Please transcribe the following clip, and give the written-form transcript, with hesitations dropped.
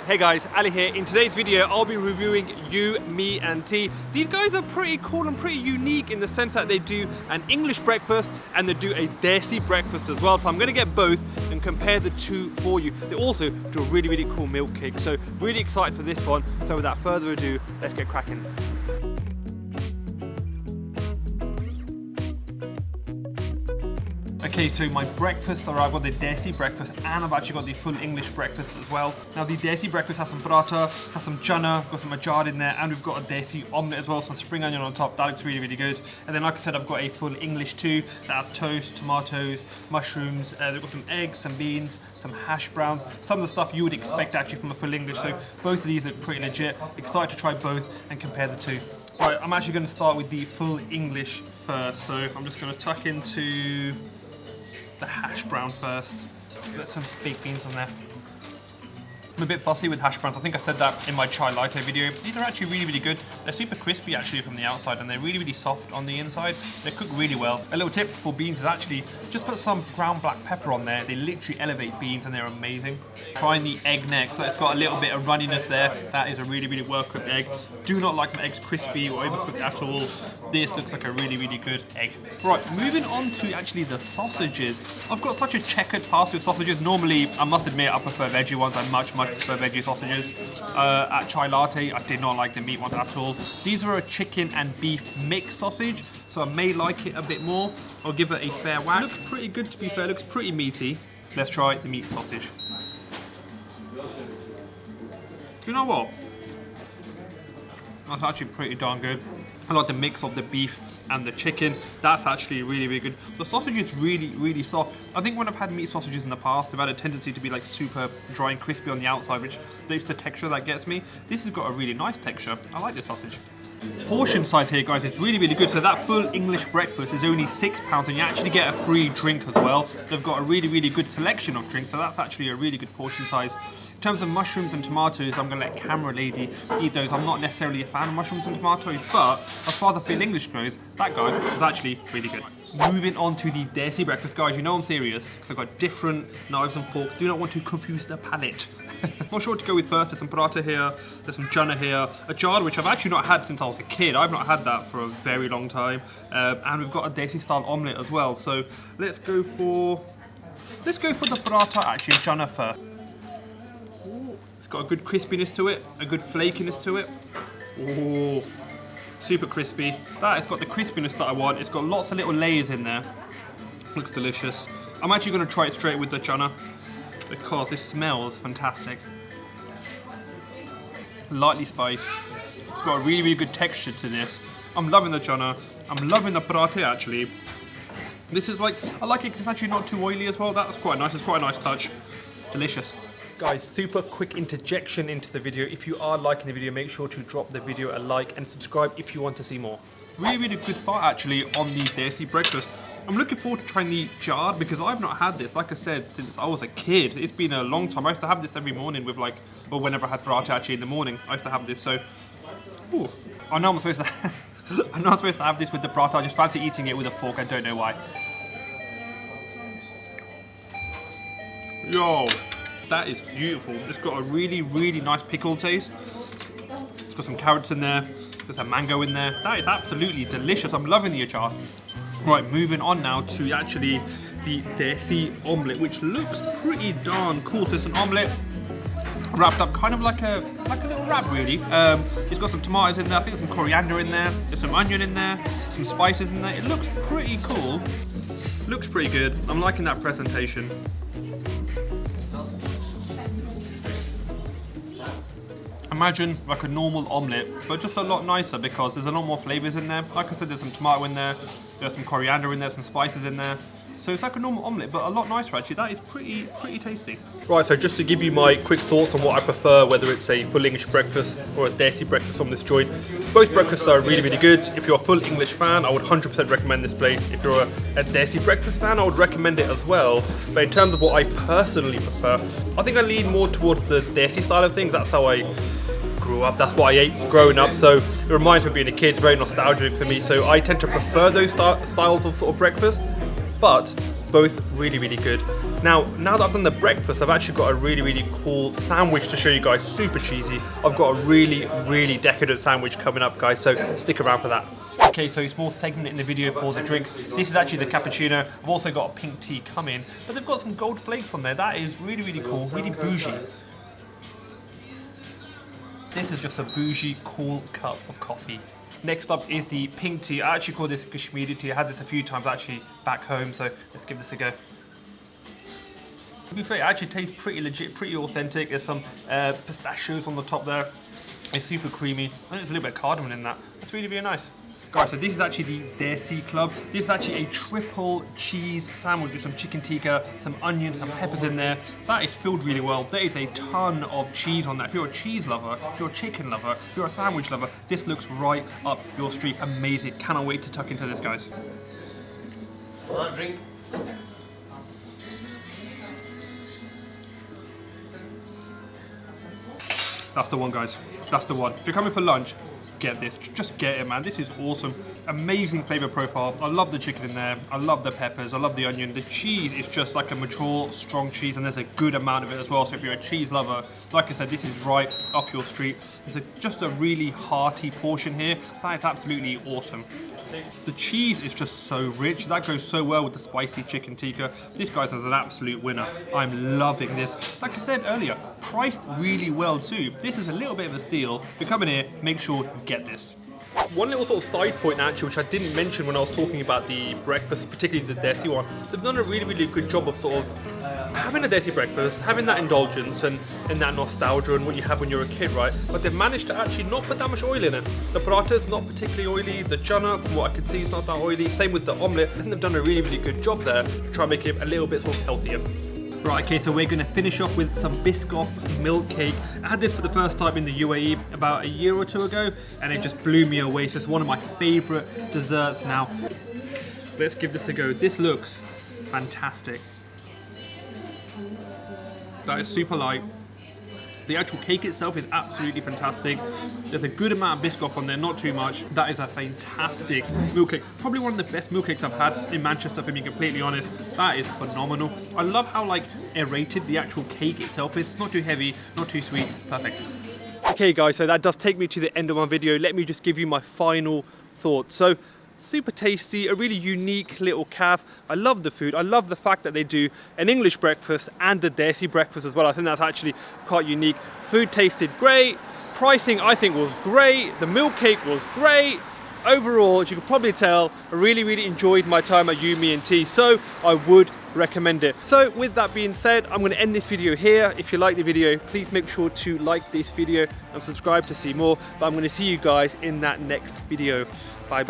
Hey guys, Ali here. In today's video, I'll be reviewing You, Me and Tea. These guys are pretty cool and pretty unique in the sense that they do an English breakfast and they do a Desi breakfast as well. So I'm gonna get both and compare the two for you. They also do a really cool milk cake. So really excited for this one. So without further ado, let's get cracking. Okay, so my breakfast, I've got the Desi breakfast and I've actually got the full English breakfast as well. Now the Desi breakfast has some paratha, has some chana, got some ajad in there, and we've got a Desi omelette as well, some spring onion on top. That looks really good. And then like I said, I've got a full English too. That has toast, tomatoes, mushrooms, they've got some eggs, some beans, some hash browns, some of the stuff you would expect actually from a full English. So both of these look pretty legit. Excited to try both and compare the two. Right, I'm actually going to start with the full English first. So I'm just going to tuck into the hash brown first. Got some baked beans on there. I'm a bit fussy with hash browns. I think I said that in my chai latte video. These are actually really good. They're super crispy actually from the outside and they're really soft on the inside. They cook really well. A little tip for beans is actually just put some ground black pepper on there. They literally elevate beans and they're amazing. Trying the egg next. So it's got a little bit of runniness there. That is a really well cooked egg. Do not like my eggs crispy or overcooked at all. This looks like a really good egg. Right, moving on to actually the sausages. I've got such a checkered past with sausages. Normally, I must admit, I prefer veggie ones. I much prefer veggie sausages. At chai latte, I did not like the meat ones at all. These are a chicken and beef mixed sausage, so I may like it a bit more. I'll give it a fair whack. Looks pretty good to be fair, looks pretty meaty. Let's try the meat sausage. Do you know what? That's actually pretty darn good. I like the mix of the beef and the chicken. That's actually really good. The sausage is really soft. I think when I've had meat sausages in the past, they've had a tendency to be like super dry and crispy on the outside, which is the texture that gets me. This has got a really nice texture. I like this sausage. Portion size here, guys, it's really good. So that full English breakfast is only £6 and you actually get a free drink as well. They've got a really good selection of drinks, so that's actually a really good portion size. In terms of mushrooms and tomatoes, I'm gonna let camera lady eat those. I'm not necessarily a fan of mushrooms and tomatoes, but as far as the full English goes, that guys was actually really good. Moving on to the Desi breakfast, guys, you know I'm serious because I've got different knives and forks. Do not want to confuse the palate. Not sure what to go with first. There's some paratha here, there's some chana here, ajad, which I've actually not had since I was a kid. I've not had that for a very long time. And we've got a Desi style omelette as well. So let's go for the paratha actually, chana first. It's got a good crispiness to it, a good flakiness to it. Oh, super crispy. That has got the crispiness that I want. It's got lots of little layers in there. Looks delicious. I'm actually going to try it straight with the chana because this smells fantastic. Lightly spiced. It's got a really good texture to this. I'm loving the chana. I'm loving the paratha actually. This is like, I like it because it's actually not too oily as well. That's quite nice. It's quite a nice touch. Delicious. Guys, super quick interjection into the video. If you are liking the video, make sure to drop the video a like and subscribe if you want to see more. Really good start actually on the Desi breakfast. I'm looking forward to trying the jad because I've not had this, like I said, since I was a kid. It's been a long time. I used to have this every morning with like, well, whenever I had paratha actually in the morning, I used to have this. So, ooh, I know I'm supposed to, I know I'm supposed to have this with the paratha. I just fancy eating it with a fork. I don't know why. Yo. That is beautiful. It's got a really nice pickle taste. It's got some carrots in there. There's a mango in there. That is absolutely delicious. I'm loving the achar. Right, moving on now to actually the Desi omelette, which looks pretty darn cool. So it's an omelette wrapped up kind of like a little wrap really. It's got some tomatoes in there. I think some coriander in there. There's some onion in there. Some spices in there. It looks pretty cool. Looks pretty good. I'm liking that presentation. Imagine like a normal omelette, but just a lot nicer because there's a lot more flavors in there. Like I said, there's some tomato in there, there's some coriander in there, some spices in there. So it's like a normal omelette, but a lot nicer actually. That is pretty tasty. Right, so just to give you my quick thoughts on what I prefer, whether it's a full English breakfast or a Desi breakfast on this joint. Both breakfasts are really good. If you're a full English fan, I would 100% recommend this place. If you're a Desi breakfast fan, I would recommend it as well. But in terms of what I personally prefer, I think I lean more towards the Desi style of things. That's how I grew up, that's what I ate growing up, so it reminds me of being a kid. It's very nostalgic for me, so I tend to prefer those styles of sort of breakfast, but both really good. Now that I've done the breakfast, I've actually got a really cool sandwich to show you guys, super cheesy. I've got a really decadent sandwich coming up, guys, so stick around for that. Okay, so small segment in the video for the drinks. This is actually the cappuccino. I've also got a pink tea coming, but they've got some gold flakes on there. That is really cool, really bougie. This is just a bougie, cool cup of coffee. Next up is the pink tea. I actually call this Kashmiri tea. I had this a few times actually back home, so let's give this a go. To be fair, it actually tastes pretty legit, pretty authentic. There's some pistachios on the top there. It's super creamy. I think there's a little bit of cardamom in that. It's really nice. Guys, so this is actually the Desi Club. This is actually a triple cheese sandwich with some chicken tikka, some onions, some peppers in there. That is filled really well. There is a ton of cheese on that. If you're a cheese lover, if you're a chicken lover, if you're a sandwich lover, this looks right up your street. Amazing. Cannot wait to tuck into this, guys. Drink. That's the one, guys. That's the one. If you're coming for lunch, get this. Just get it, man. This is awesome. Amazing flavor profile. I love the chicken in there. I love the peppers. I love the onion. The cheese is just like a mature, strong cheese, and there's a good amount of it as well. So if you're a cheese lover, like I said, this is right up your street. It's just a really hearty portion here. That is absolutely awesome. The cheese is just so rich. That goes so well with the spicy chicken tikka. This, guys, is an absolute winner. I'm loving this. Like I said earlier, priced really well too. This is a little bit of a steal. If you're coming here, make sure you get this. One little sort of side point actually, which I didn't mention when I was talking about the breakfast, particularly the Desi one. They've done a really good job of sort of having a Desi breakfast, having that indulgence and that nostalgia and what you have when you're a kid, right? But they've managed to actually not put that much oil in it. The paratha's not particularly oily. The chana, from what I can see, is not that oily. Same with the omelette. I think they've done a really good job there to try and make it a little bit sort of healthier. Right, okay, so we're going to finish off with some Biscoff milk cake. I had this for the first time in the UAE about a year or two ago, and it just blew me away. So it's one of my favourite desserts now. Let's give this a go. This looks fantastic. That is super light. The actual cake itself is absolutely fantastic. There's a good amount of Biscoff on there, not too much. That is a fantastic milk cake. Probably one of the best milk cakes I've had in Manchester, if I'm being completely honest. That is phenomenal. I love how like aerated the actual cake itself is. It's not too heavy, not too sweet, perfect. Okay guys, so that does take me to the end of my video. Let me just give you my final thoughts. So, super tasty, a really unique little calf. I love the food. I love the fact that they do an English breakfast and a Desi breakfast as well. I think that's actually quite unique. Food tasted great. Pricing, I think, was great. The milk cake was great. Overall, as you can probably tell, I really enjoyed my time at Yumi and Tea, so I would recommend it. So with that being said, I'm going to end this video here. If you like the video, please make sure to like this video and subscribe to see more. But I'm going to see you guys in that next video. Bye.